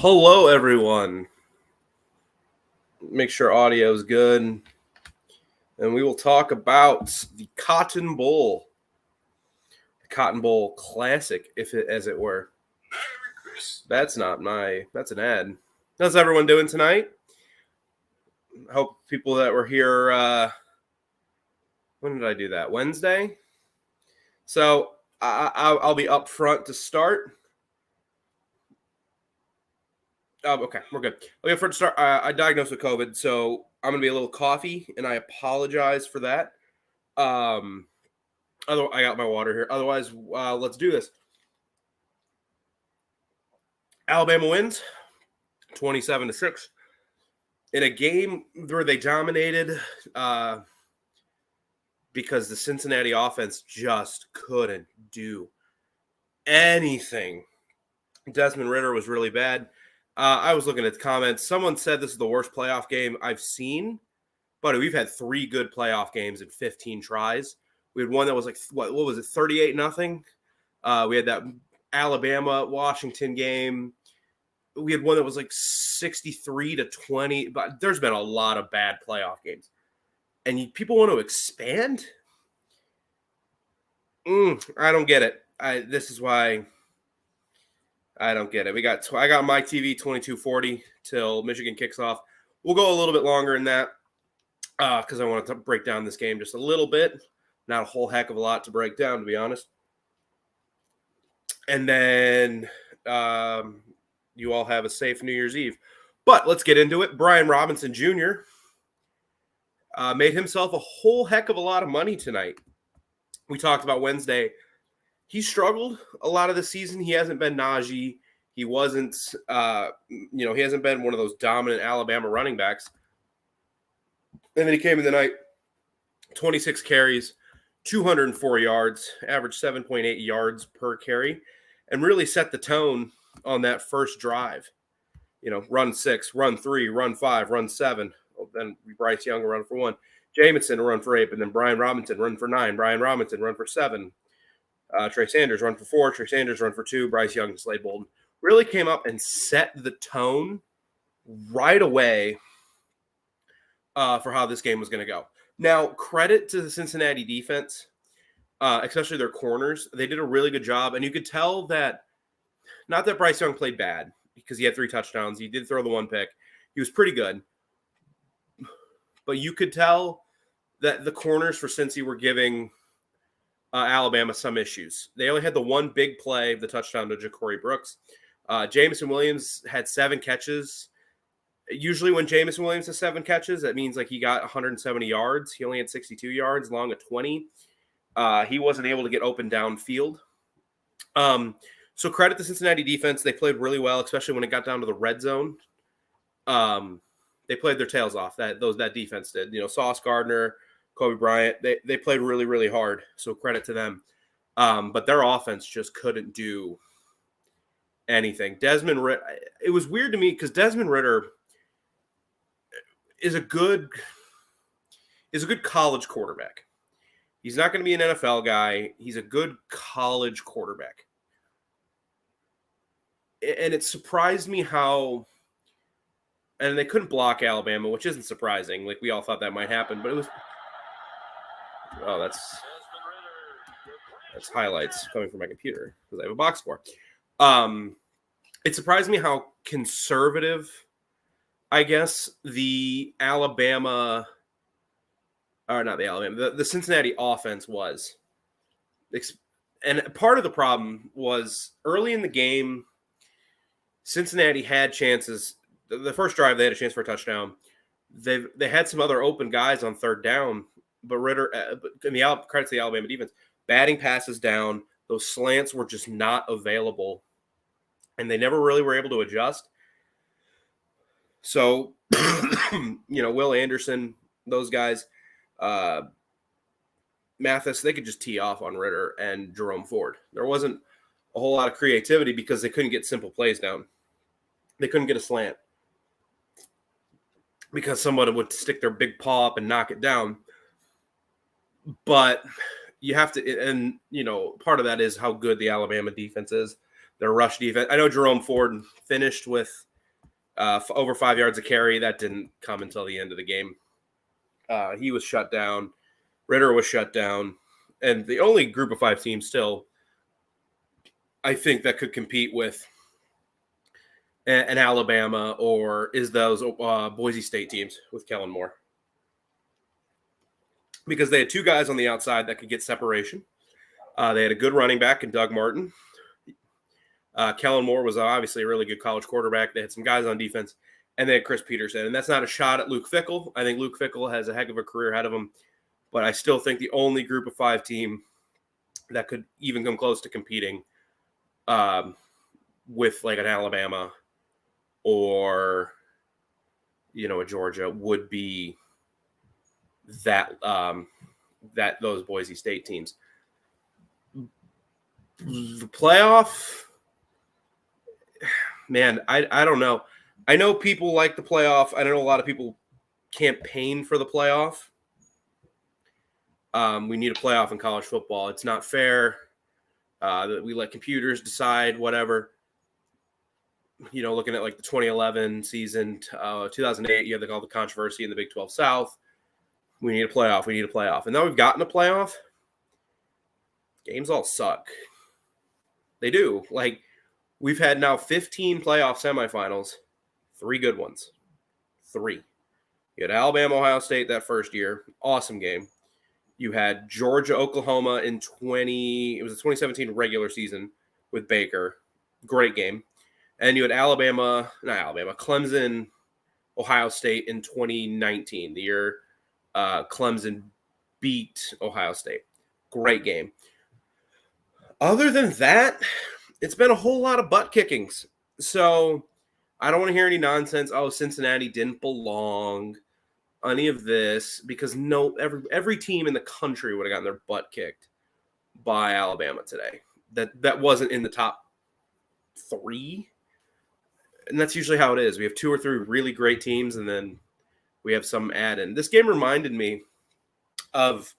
Hello, everyone. Make sure audio is good. And we will talk about the Cotton Bowl. The Cotton Bowl Classic, as it were. That's an ad. How's everyone doing tonight? I hope people that were here, when did I do that? Wednesday? So I'll be up front to start. Okay, we're good. Okay, for to start, I diagnosed with COVID, so I'm gonna be a little coffee, and I apologize for that. I got my water here. Otherwise, let's do this. Alabama wins 27-6 in a game where they dominated because the Cincinnati offense just couldn't do anything. Desmond Ridder was really bad. I was looking at the comments. Someone said this is the worst playoff game I've seen, but we've had 3 good playoff games in 15 tries. We had one that was like, what was it, 38-0? We had that Alabama-Washington game. We had one that was like 63-20. But there's been a lot of bad playoff games. And people want to expand? I don't get it. This is why I don't get it. I got my TV 22:40 till Michigan kicks off. We'll go a little bit longer than that because I wanted to break down this game just a little bit. Not a whole heck of a lot to break down, to be honest. And then you all have a safe New Year's Eve. But let's get into it. Brian Robinson Jr. Made himself a whole heck of a lot of money tonight. We talked about Wednesday. He struggled a lot of the season. He hasn't been Najee. He wasn't, he hasn't been one of those dominant Alabama running backs. And then he came in the night, 26 carries, 204 yards, averaged 7.8 yards per carry, and really set the tone on that first drive. Run 6, run 3, run 5, run 7. Then Bryce Young run for 1. Jamison run for 8, and then Brian Robinson run for 9. Brian Robinson run for 7. Trey Sanders run for 4. Trey Sanders run for 2. Bryce Young and Slade Bolden really came up and set the tone right away for how this game was going to go. Now, credit to the Cincinnati defense, especially their corners. They did a really good job, and you could tell that not that Bryce Young played bad because he had 3 touchdowns. He did throw the 1 pick. He was pretty good. But you could tell that the corners for Cincy were giving Alabama some issues. They only had the 1 big play, the touchdown to Ja'Cory Brooks. Jamison Williams had 7 catches. Usually when Jamison Williams has 7 catches, that means like he got 170 yards. He only had 62 yards, long at 20. He wasn't able to get open downfield. So credit the Cincinnati defense. They played really well, especially when it got down to the red zone. They played their tails off. That defense did. Sauce Gardner, Kobe Bryant, they played really, really hard. So credit to them. But their offense just couldn't do anything. Desmond Ridder, it was weird to me because Desmond Ridder is a good college quarterback. He's not going to be an NFL guy. He's a good college quarterback. And it surprised me how – and they couldn't block Alabama, which isn't surprising. Like, we all thought that might happen. But it was – oh, that's highlights coming from my computer because I have a box score. It surprised me how conservative, I guess, the Cincinnati offense was. And part of the problem was early in the game, Cincinnati had chances. The first drive, they had a chance for a touchdown. They had some other open guys on third down, but Ridder, credit to the Alabama defense, batting passes down. Those slants were just not available, and they never really were able to adjust. So, Will Anderson, those guys, Mathis, they could just tee off on Ridder and Jerome Ford. There wasn't a whole lot of creativity because they couldn't get simple plays down. They couldn't get a slant because somebody would stick their big paw up and knock it down. But you have to, and, part of that is how good the Alabama defense is, their rush defense. I know Jerome Ford finished with over 5 yards a carry. That didn't come until the end of the game. He was shut down. Ritter was shut down. And the only group of 5 team still, I think, that could compete with an Alabama or is those Boise State teams with Kellen Moore. Because they had 2 guys on the outside that could get separation. They had a good running back in Doug Martin. Kellen Moore was obviously a really good college quarterback. They had some guys on defense, and they had Chris Peterson. And that's not a shot at Luke Fickell. I think Luke Fickell has a heck of a career ahead of him. But I still think the only group of 5 team that could even come close to competing with like an Alabama or, a Georgia would be that those Boise State teams. The playoff, man, I don't know. I know people like the playoff. I know a lot of people campaign for the playoff. We need a playoff in college football. It's not fair that we let computers decide whatever. Looking at like the 2011 season, 2008, you had all the controversy in the Big 12 South. We need a playoff. We need a playoff. And now we've gotten a playoff. Games all suck. They do. Like, we've had now 15 playoff semifinals, 3 good ones. 3. You had Alabama, Ohio State that first year. Awesome game. You had Georgia, Oklahoma in it was the 2017 regular season with Baker. Great game. And you had Clemson, Ohio State in 2019, the year Clemson beat Ohio State. Great game. Other than that, it's been a whole lot of butt kickings. So I don't want to hear any nonsense. Oh, Cincinnati didn't belong. Any of this, because every team in the country would have gotten their butt kicked by Alabama today. That wasn't in the top 3. And that's usually how it is. We have 2 or 3 really great teams, and then we have some add-in. This game reminded me of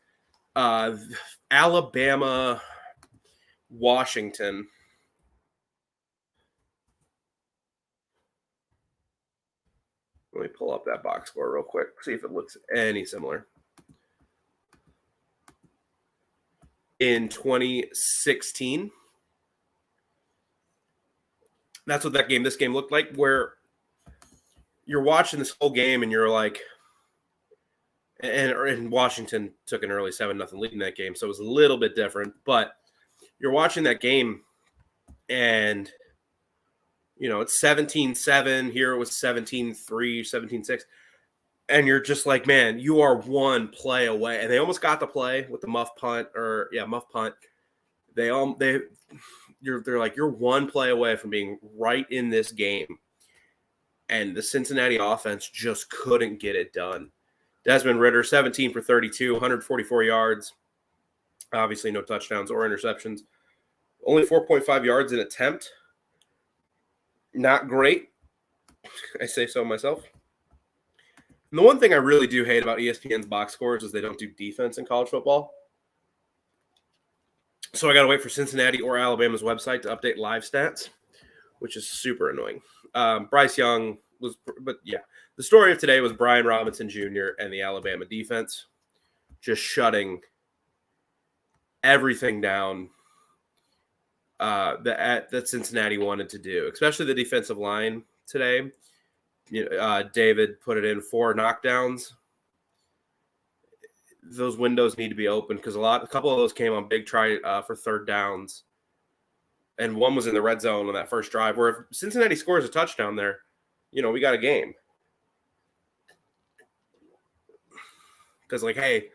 Alabama, Washington. Let me pull up that box score real quick, see if it looks any similar. In 2016, that's what this game looked like, where you're watching this whole game and you're like, and Washington took an early 7-0 lead in that game, so it was a little bit different, but you're watching that game and it's 17-7. Here it was 17-3, 17-6. And you're just like, man, you are one play away. And they almost got the play with the muff punt. They're like, you're one play away from being right in this game. And the Cincinnati offense just couldn't get it done. Desmond Ritter, 17 for 32, 144 yards. Obviously no touchdowns or interceptions. Only 4.5 yards in attempt. Not great. I say so myself. And the one thing I really do hate about ESPN's box scores is they don't do defense in college football. So I got to wait for Cincinnati or Alabama's website to update live stats, which is super annoying. Bryce Young the story of today was Brian Robinson Jr. and the Alabama defense just shutting everything down that Cincinnati wanted to do, especially the defensive line today. David put it in 4 knockdowns. Those windows need to be open because a couple of those came on big try for 3rd downs, and one was in the red zone on that first drive. Where if Cincinnati scores a touchdown there, we got a game. Because hey,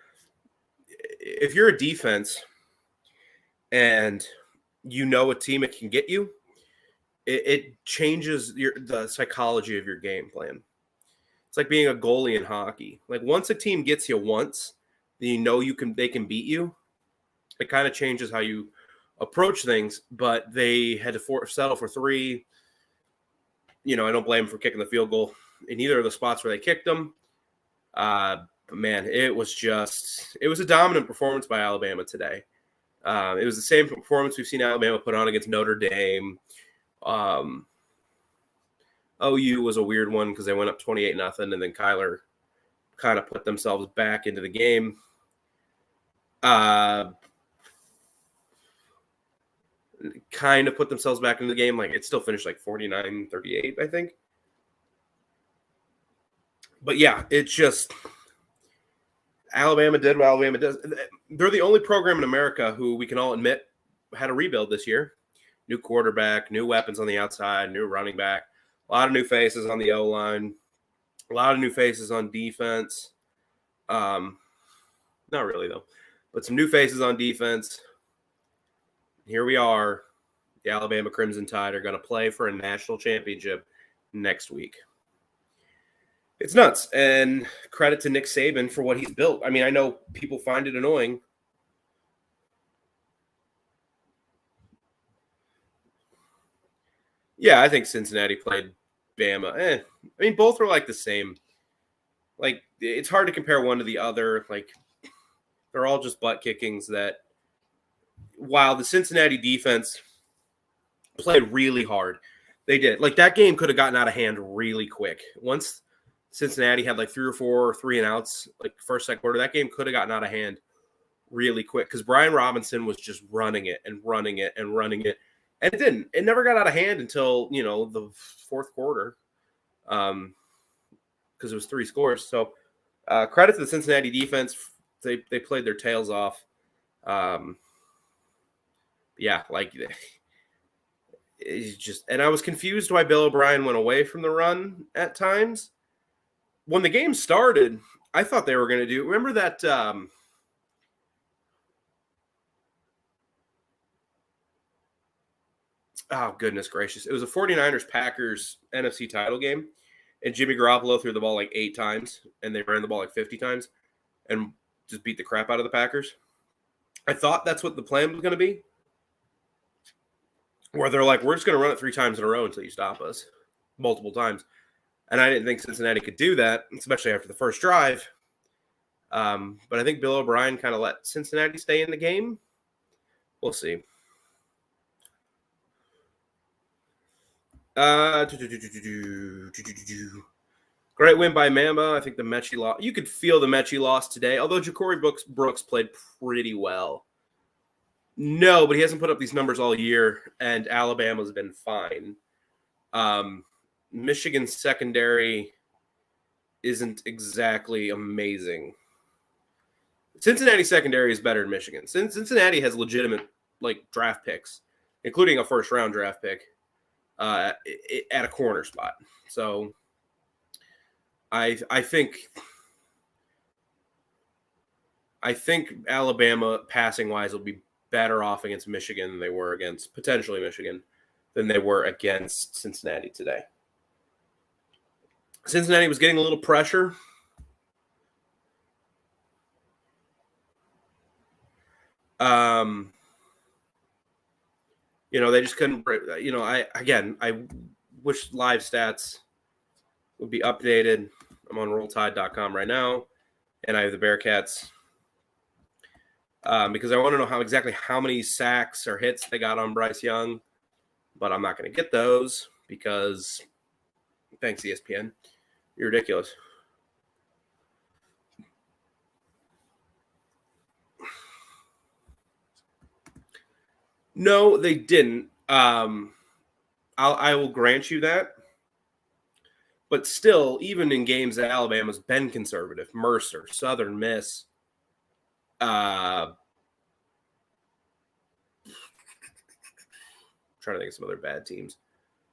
if you're a defense and a team it can get you, it changes the psychology of your game plan. It's like being a goalie in hockey. Like once a team gets you once, then they can beat you. It kind of changes how you approach things. But they had to settle for 3. I don't blame them for kicking the field goal in either of the spots where they kicked them. But man, it was a dominant performance by Alabama today. It was the same performance we've seen Alabama put on against Notre Dame. OU was a weird one because they went up 28-0, and then Kyler kind of put themselves back into the game. Kind of put themselves back into the game. Like, it still finished like 49-38, I think. But yeah, it's just Alabama did what Alabama does. They're the only program in America who we can all admit had a rebuild this year. New quarterback, new weapons on the outside, new running back, a lot of new faces on the O-line, a lot of new faces on defense. Not really, though, but some new faces on defense. Here we are. The Alabama Crimson Tide are going to play for a national championship next week. It's nuts. And credit to Nick Saban for what he's built. I mean, I know people find it annoying. Yeah, I think Cincinnati played Bama. I mean, both are like the same. Like, it's hard to compare one to the other. Like, they're all just butt kickings that, while the Cincinnati defense played really hard, they did. Like, that game could have gotten out of hand really quick. Once Cincinnati had like 3 or 4 3-and-outs, like first, second quarter, that game could have gotten out of hand really quick because Brian Robinson was just running it and running it and running it. And it didn't. It never got out of hand until, the fourth quarter because it was 3 scores. So credit to the Cincinnati defense. They played their tails off. Yeah, like it's just – and I was confused why Bill O'Brien went away from the run at times. When the game started, I thought they were going to do – remember that oh, goodness gracious. It was a 49ers-Packers NFC title game, and Jimmy Garoppolo threw the ball like 8 times, and they ran the ball like 50 times and just beat the crap out of the Packers. I thought that's what the plan was going to be, where they're like, we're just going to run it 3 times in a row until you stop us multiple times. And I didn't think Cincinnati could do that, especially after the first drive. But I think Bill O'Brien kind of let Cincinnati stay in the game. We'll see. Great win by Mamba. I think the Mechie lost. You could feel the Mechie lost today, although Ja'Cory Brooks played pretty well. No, but he hasn't put up these numbers all year, and Alabama's been fine. Michigan's secondary isn't exactly amazing. Cincinnati secondary is better than Michigan. Cincinnati has legitimate draft picks, including a first-round draft pick at a corner spot. So I think Alabama passing-wise will be better off against Michigan than they were against potentially Michigan than they were against Cincinnati today. Cincinnati was getting a little pressure. They just couldn't. I wish live stats would be updated. I'm on RollTide.com right now, and I have the Bearcats because I want to know exactly how many sacks or hits they got on Bryce Young, but I'm not going to get those because thanks, ESPN. You're ridiculous. No, they didn't. I will grant you that. But still, even in games that Alabama's been conservative, Mercer, Southern Miss, trying to think of some other bad teams,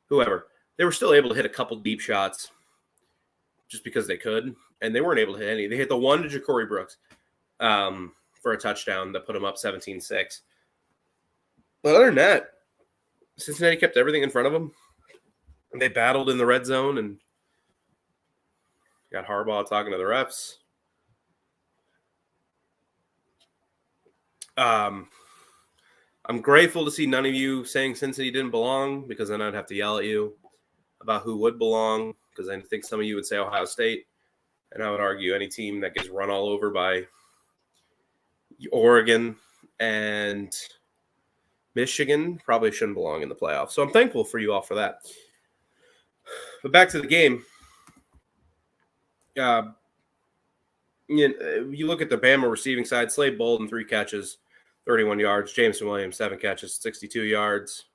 whoever, they were still able to hit a couple deep shots just because they could, and they weren't able to hit any. They hit the one to Ja'Cory Brooks for a touchdown that put them up 17-6. But other than that, Cincinnati kept everything in front of them. They battled in the red zone and got Harbaugh talking to the refs. I'm grateful to see none of you saying Cincinnati didn't belong, because then I'd have to yell at you about who would belong, because I think some of you would say Ohio State, and I would argue any team that gets run all over by Oregon and Michigan probably shouldn't belong in the playoffs. So I'm thankful for you all for that. But back to the game. You look at the Bama receiving side. Slade Bolden, 3 catches, 31 yards. Jameson Williams, 7 catches, 62 yards.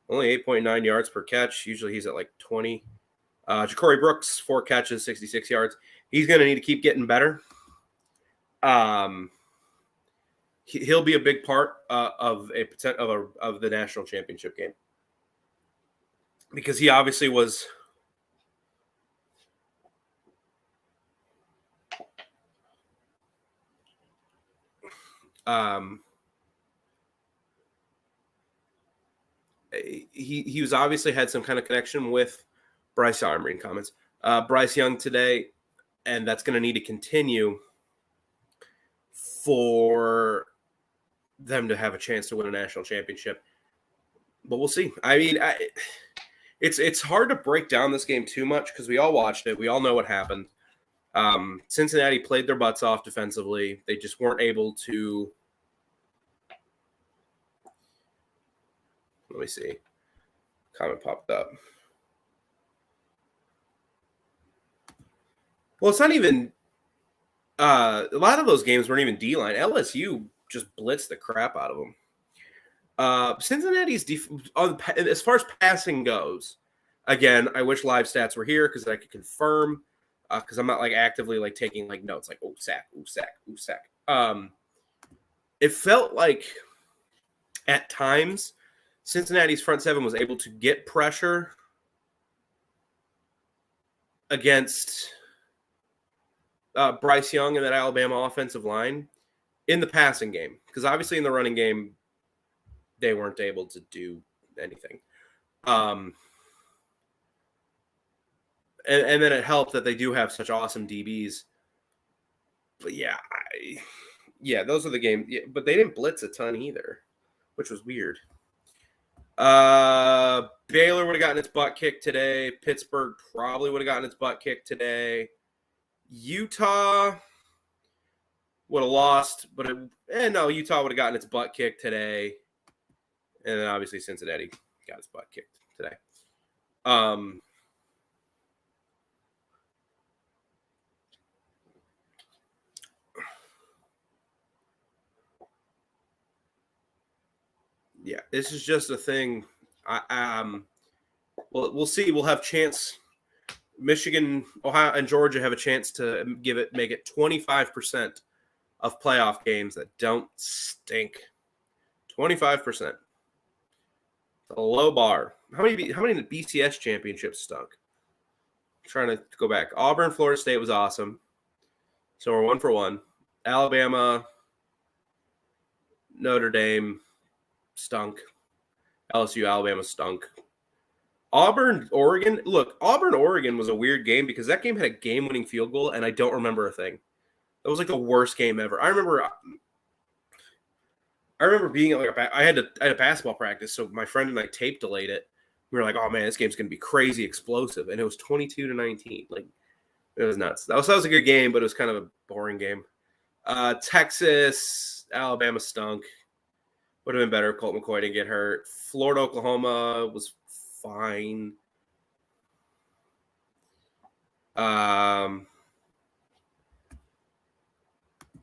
Only 8.9 yards per catch. Usually he's at like 20. Ja'Cory Brooks, 4 catches, 66 yards. He's going to need to keep getting better. He'll be a big part of the national championship game, because he obviously was. He was obviously had some kind of connection with Bryce Young. I'm reading comments. Bryce Young today, and that's going to need to continue for them to have a chance to win a national championship. But we'll see. I mean, it's hard to break down this game too much because we all watched it. We all know what happened. Cincinnati played their butts off defensively. They just weren't able to. Let me see. Comment popped up. Well, it's not even. A lot of those games weren't even D-line. LSU just blitzed the crap out of them. Cincinnati's as far as passing goes, again, I wish live stats were here because I could confirm. Because I'm not like actively like taking like notes like sack. It felt like at times Cincinnati's front seven was able to get pressure against Bryce Young and that Alabama offensive line in the passing game, because obviously in the running game they weren't able to do anything. And then it helped that they do have such awesome DBs. But those are the games. Yeah, but they didn't blitz a ton either, which was weird. Baylor would have gotten its butt kicked today. Pittsburgh probably would have gotten its butt kicked today. Utah would have lost, but Utah would have gotten its butt kicked today. And then obviously Cincinnati got its butt kicked today. Yeah, this is just a thing. We'll see. We'll have chance. Michigan, Ohio, and Georgia have a chance to make it 25% of playoff games that don't stink. 25%. A low bar. How many BCS championships stunk? I'm trying to go back. Auburn, Florida State was awesome. So we're 1 for 1. Alabama, Notre Dame stunk. LSU, Alabama stunk. Auburn, Oregon. Look, Auburn, Oregon was a weird game because that game had a game-winning field goal, and I don't remember a thing. That was like the worst game ever. I remember being at I had a basketball practice, so my friend and I tape delayed it. We were like, "Oh man, this game's gonna be crazy explosive," and it was 22-19. Like, it was nuts. That was a good game, but it was kind of a boring game. Texas, Alabama stunk. Would have been better if Colt McCoy didn't get hurt. Florida, Oklahoma was fine.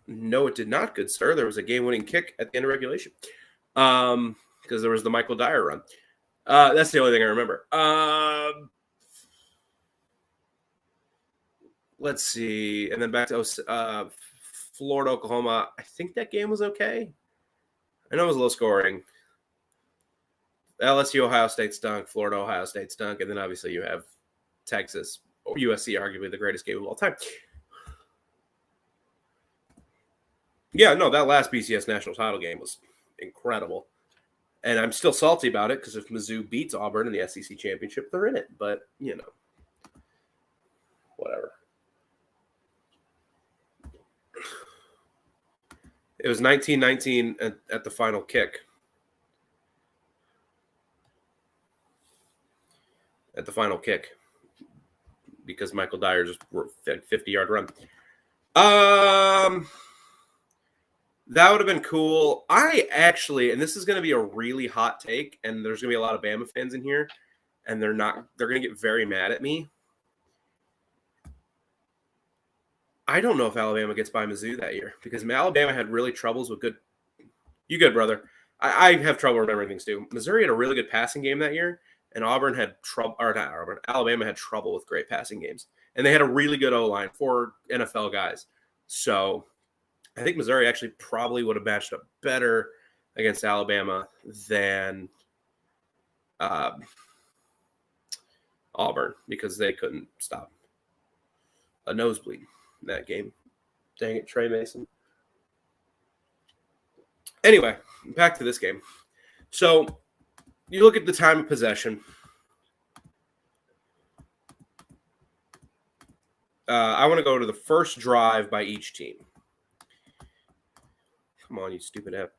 No, it did not, good sir. There was a game-winning kick at the end of regulation because there was the Michael Dyer run. That's the only thing I remember. Let's see. And then back to Florida, Oklahoma. I think that game was okay. I know it was low scoring. LSU, Ohio State stunk. Florida, Ohio State stunk. And then obviously you have Texas or USC, arguably the greatest game of all time. Yeah, no, that last BCS national title game was incredible. And I'm still salty about it because if Mizzou beats Auburn in the SEC championship, they're in it. But, whatever. It was 19-19 at the final kick. At the final kick. Because Michael Dyer just 50-yard run. That would have been cool. I actually, and this is going to be a really hot take, and there's going to be a lot of Bama fans in here, and they're going to get very mad at me. I don't know if Alabama gets by Mizzou that year because Alabama had really troubles with good. You good, brother? I have trouble remembering things too. Missouri had a really good passing game that year, and Auburn had trouble, or not Auburn. Alabama had trouble with great passing games, and they had a really good O line for NFL guys. So I think Missouri actually probably would have matched up better against Alabama than Auburn because they couldn't stop a nosebleed in that game. Dang it, Trey Mason. Anyway, back to this game. So you look at the time of possession. I want to go to the first drive by each team. Come on, you stupid app.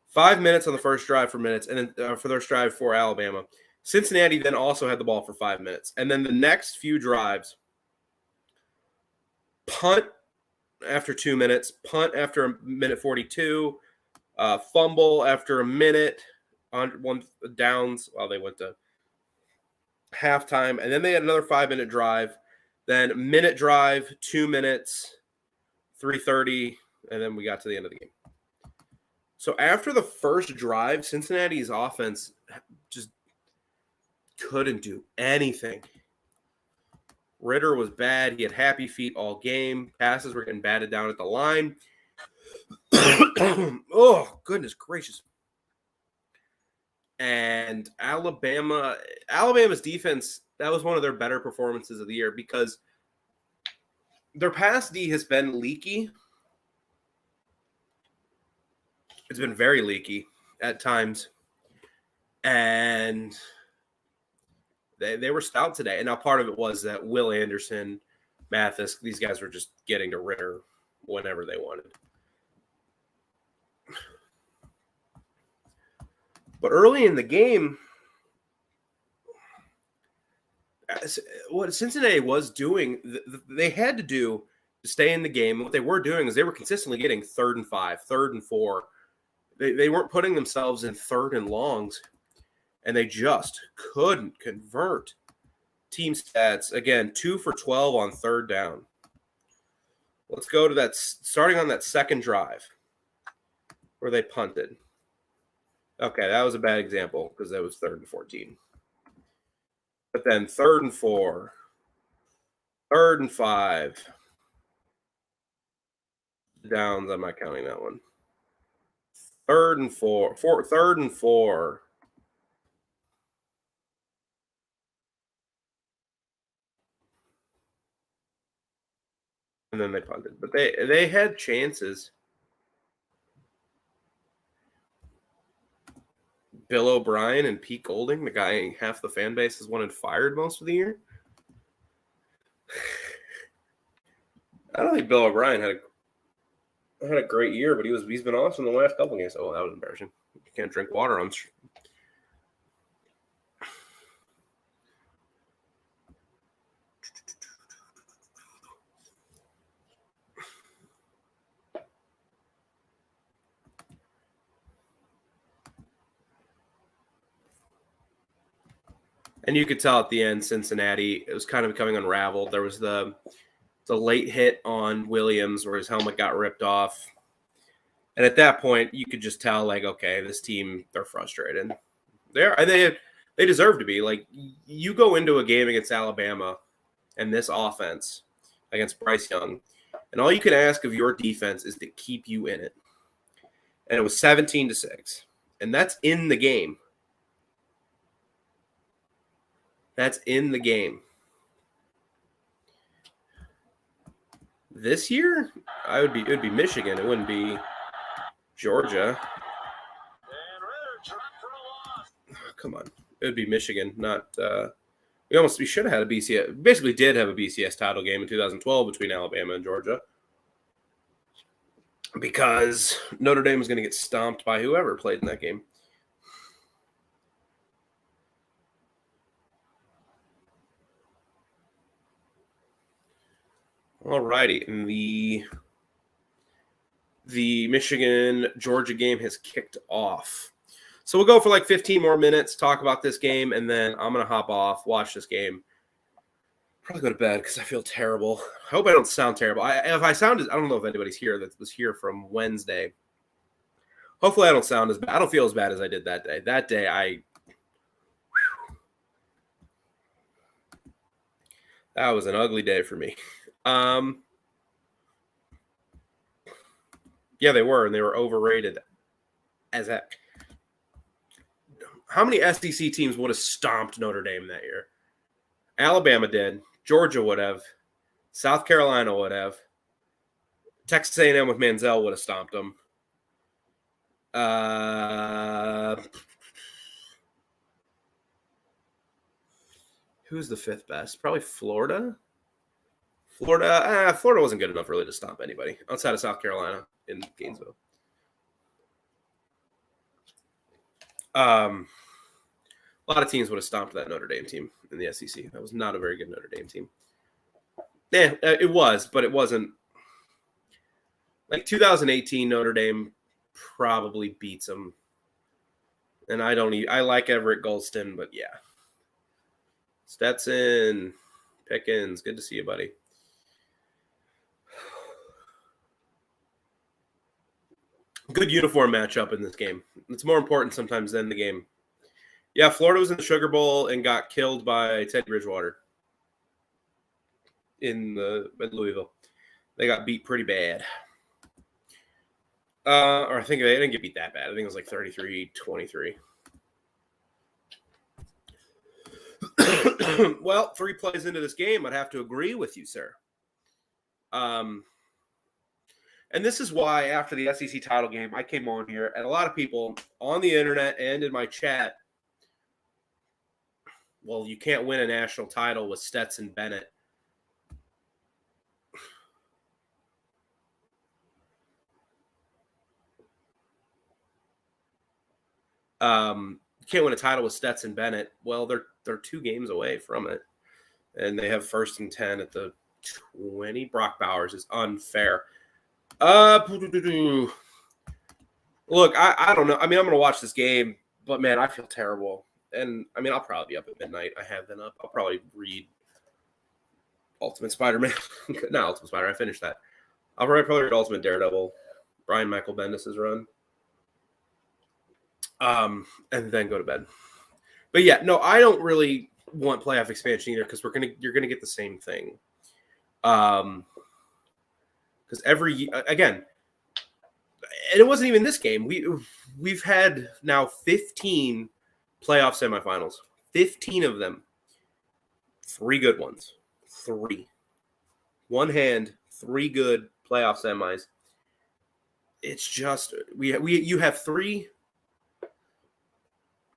5 minutes on the first drive for minutes, and then for their drive for Alabama. Cincinnati then also had the ball for 5 minutes. And then the next few drives, punt after 2 minutes, punt after a minute 42, fumble after a minute on one downs while they went to halftime. And then they had another 5-minute drive, then minute drive, 2 minutes, 3:30, and then we got to the end of the game. So after the first drive, Cincinnati's offense just couldn't do anything. Ritter was bad. He had happy feet all game. Passes were getting batted down at the line. Oh, goodness gracious. And Alabama's defense, that was one of their better performances of the year because their pass D has been leaky. It's been very leaky at times. And they were stout today. And now part of it was that Will Anderson, Mathis, these guys were just getting to Ritter whenever they wanted. But early in the game, what Cincinnati was doing, they had to do to stay in the game. What they were doing is they were consistently getting 3rd and 5, 3rd and 4. They weren't putting themselves in 3rd and longs, and they just couldn't convert. Team stats, again, 2 for 12 on 3rd down. Let's go to that, starting on that second drive where they punted. Okay, that was a bad example because that was 3rd and 14. But then 3rd and 4, 3rd and 5. Downs, I'm not counting that one. 3rd and 4, 3rd and 4. And then they punted. But they had chances. Bill O'Brien and Pete Golding, the guy half the fan base has wanted fired most of the year. I don't think Bill O'Brien had a great year, but he's been awesome the last couple of games. Oh, that was embarrassing. You can't drink water on. And you could tell at the end, Cincinnati, it was kind of becoming unraveled. There was the late hit on Williams where his helmet got ripped off. And at that point, you could just tell, like, okay, this team, they're frustrated. They deserve to be. Like, you go into a game against Alabama and this offense against Bryce Young, and all you can ask of your defense is to keep you in it. And it was 17-6. And that's in the game. That's in the game. This year, it would be Michigan. It wouldn't be Georgia. Come on. It would be Michigan, not we should have had a BCS. Basically did have a BCS title game in 2012 between Alabama and Georgia. Because Notre Dame was going to get stomped by whoever played in that game. All righty. And the Michigan-Georgia game has kicked off. So we'll go for like 15 more minutes, talk about this game, and then I'm going to hop off, watch this game. Probably go to bed because I feel terrible. I hope I don't sound terrible. If I sound, I don't know if anybody's here that was here from Wednesday. Hopefully I don't sound as bad. I don't feel as bad as I did that day. That day, that was an ugly day for me. Yeah, they were, and they were overrated as heck. How many SEC teams would have stomped Notre Dame that year? Alabama did. Georgia would have. South Carolina would have. Texas A&M with Manziel would have stomped them. Who's the fifth best? Probably Florida. Florida wasn't good enough really to stomp anybody outside of South Carolina in Gainesville. A lot of teams would have stomped that Notre Dame team in the SEC. That was not a very good Notre Dame team. Yeah, it was, but it wasn't. Like 2018, Notre Dame probably beats them. And I like Everett Golston, but yeah. Stetson, Pickens, good to see you, buddy. Good uniform matchup in this game. It's more important sometimes than the game. Yeah, Florida was in the Sugar Bowl and got killed by Teddy Bridgewater in Louisville. They got beat pretty bad. Or I think they didn't get beat that bad. I think it was like 33-23. Well, 3 plays into this game, I'd have to agree with you, sir. And this is why after the SEC title game, I came on here, and a lot of people on the internet and in my chat, well, you can't win a national title with Stetson Bennett. You can't win a title with Stetson Bennett. Well, they're 2 games away from it, and they have 1st and 10 at the 20. Brock Bowers is unfair. Look, I don't know. I mean, I'm going to watch this game, but man, I feel terrible. And I mean, I'll probably be up at midnight. I have been up. I'll probably read Ultimate Spider-Man. Not Ultimate Spider. I finished that. I'll probably read Ultimate Daredevil. Brian Michael Bendis' run. And then go to bed. But yeah, no, I don't really want playoff expansion either because you're gonna get the same thing. Because every again, and it wasn't even this game. We've had now 15 playoff semifinals. 15 of them. 3 good ones. 3. One hand, 3 good playoff semis. It's just you have 3.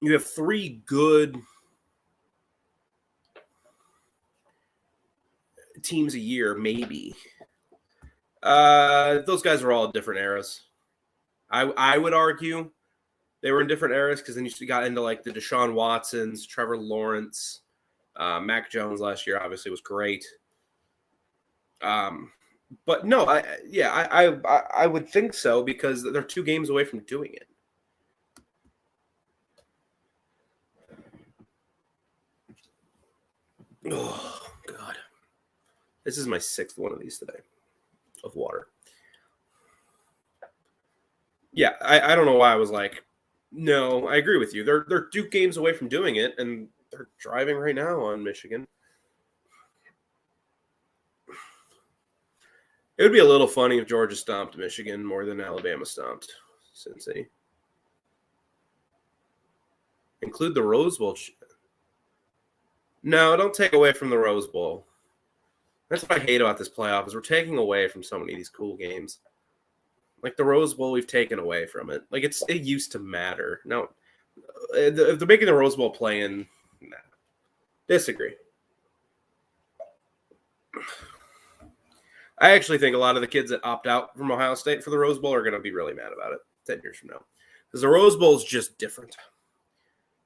You have 3 good teams a year, maybe. Those guys are all in different eras. I would argue they were in different eras because then you got into like the Deshaun Watsons, Trevor Lawrence, Mac Jones last year obviously was great. But no, I would think so because they're 2 games away from doing it. Oh, God. This is my 6th one of these today of water. Yeah, I don't know why I was like, no, I agree with you. They're 2 games away from doing it, and they're driving right now on Michigan. It would be a little funny if Georgia stomped Michigan more than Alabama stomped Cincy. Include the Rose Bowl. No, don't take away from the Rose Bowl. That's what I hate about this playoff is we're taking away from so many of these cool games. Like the Rose Bowl, we've taken away from it. Like it used to matter. No, if they're making the Rose Bowl playing, nah. Disagree. I actually think a lot of the kids that opt out from Ohio State for the Rose Bowl are going to be really mad about it 10 years from now. Because the Rose Bowl is just different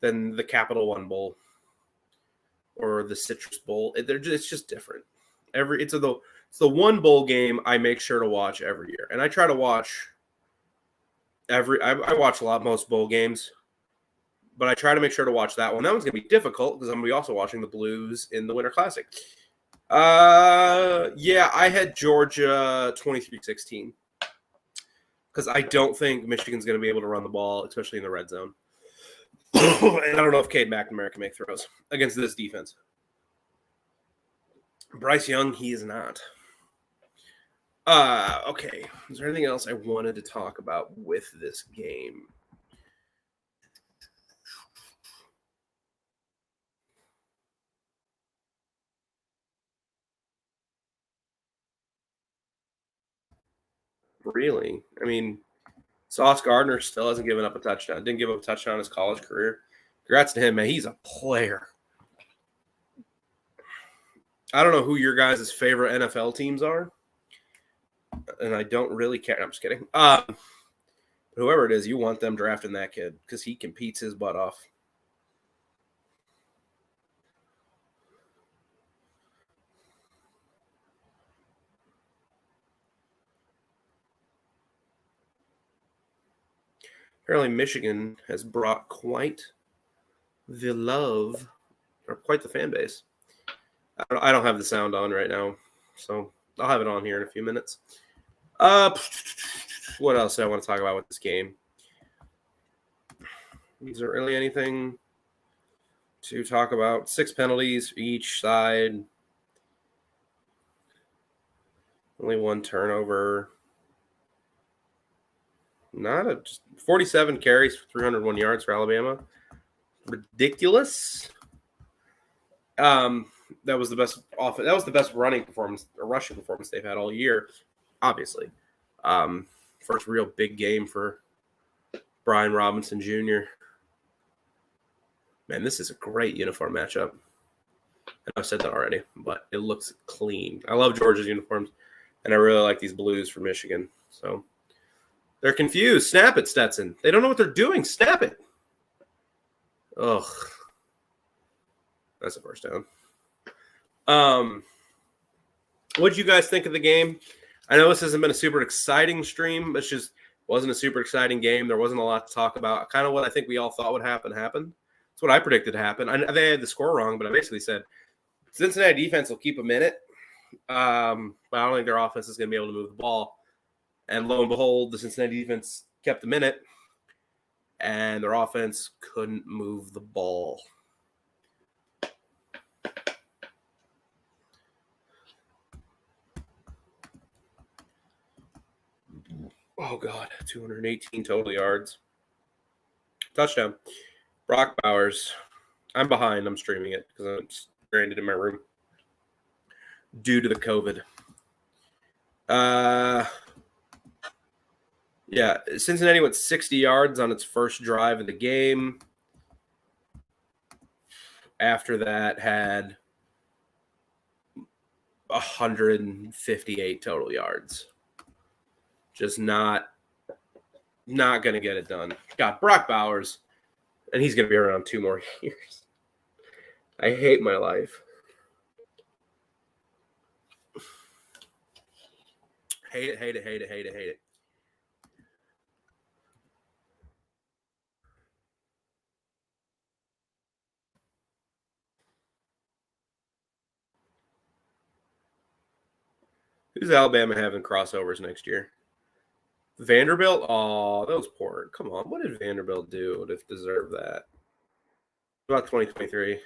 than the Capital One Bowl or the Citrus Bowl. It's just different. It's the one bowl game I make sure to watch every year. And I try to watch I watch most bowl games, but I try to make sure to watch that one. That one's going to be difficult because I'm going to be also watching the Blues in the Winter Classic. Yeah, I had Georgia 23-16 because I don't think Michigan's going to be able to run the ball, especially in the red zone. And I don't know if Cade McNamara can make throws against this defense. Bryce Young, he is not. Okay. Is there anything else I wanted to talk about with this game? Really? I mean, Sauce Gardner still hasn't given up a touchdown. Didn't give up a touchdown in his college career. Congrats to him, man. He's a player. I don't know who your guys' favorite NFL teams are, and I don't really care. I'm just kidding. Whoever it is, you want them drafting that kid because he competes his butt off. Apparently, Michigan has brought quite the love or quite the fan base. I don't have the sound on right now, so I'll have it on here in a few minutes. What else do I want to talk about with this game? Is there really anything to talk about? 6 penalties each side. Only 1 turnover. Not a just 47 carries for 301 yards for Alabama. Ridiculous. That was the best offense. That was the best running performance or rushing performance they've had all year. Obviously, first real big game for Brian Robinson Jr. Man, this is a great uniform matchup. I've said that already, but it looks clean. I love Georgia's uniforms, and I really like these blues for Michigan. So they're confused. Snap it, Stetson. They don't know what they're doing. Snap it. Ugh. That's a first down. What did you guys think of the game? I know this hasn't been a super exciting stream. It just wasn't a super exciting game. There wasn't a lot to talk about. Kind of what I think we all thought would happen happened. That's what I predicted to happen. They had the score wrong, but I basically said Cincinnati defense will keep them in it. But I don't think their offense is going to be able to move the ball. And lo and behold, the Cincinnati defense kept them in it, and their offense couldn't move the ball. Oh, God, 218 total yards. Touchdown. Brock Bowers. I'm behind. I'm streaming it because I'm stranded in my room due to the COVID. Yeah, Cincinnati went 60 yards on its first drive of the game. After that, had 158 total yards. Just not going to get it done. God, Brock Bowers, and he's going to be around 2 more years. I hate my life. Hate it. Who's Alabama having crossovers next year? Vanderbilt? Oh, that was poor. Come on. What did Vanderbilt do to deserve that? About 2023.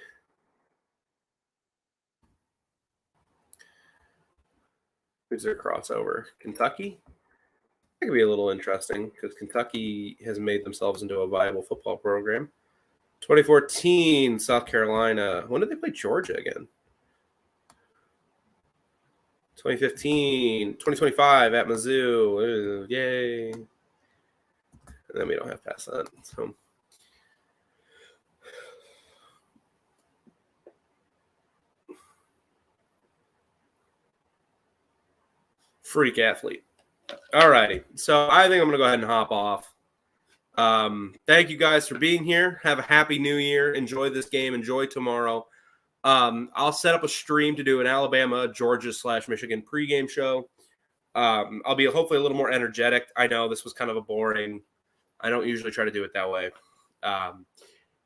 Who's their crossover? Kentucky? That could be a little interesting because Kentucky has made themselves into a viable football program. 2014, South Carolina. When did they play Georgia again? 2015, 2025 at Mizzou. Yay. And then we don't have past that. So freak athlete. All righty. So I think I'm going to go ahead and hop off. Thank you guys for being here. Have a happy new year. Enjoy this game. Enjoy tomorrow. I'll set up a stream to do an Alabama, Georgia / Michigan pregame show. I'll be hopefully a little more energetic. I know this was kind of a boring. I don't usually try to do it that way.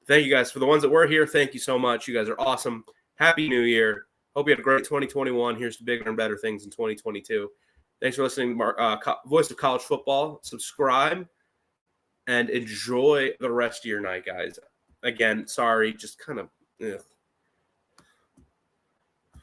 Thank you guys for the ones that were here. Thank you so much. You guys are awesome. Happy New Year. Hope you had a great 2021. Here's to bigger and better things in 2022. Thanks for listening to Voice of College Football. Subscribe and enjoy the rest of your night, guys. Again, sorry, just kind of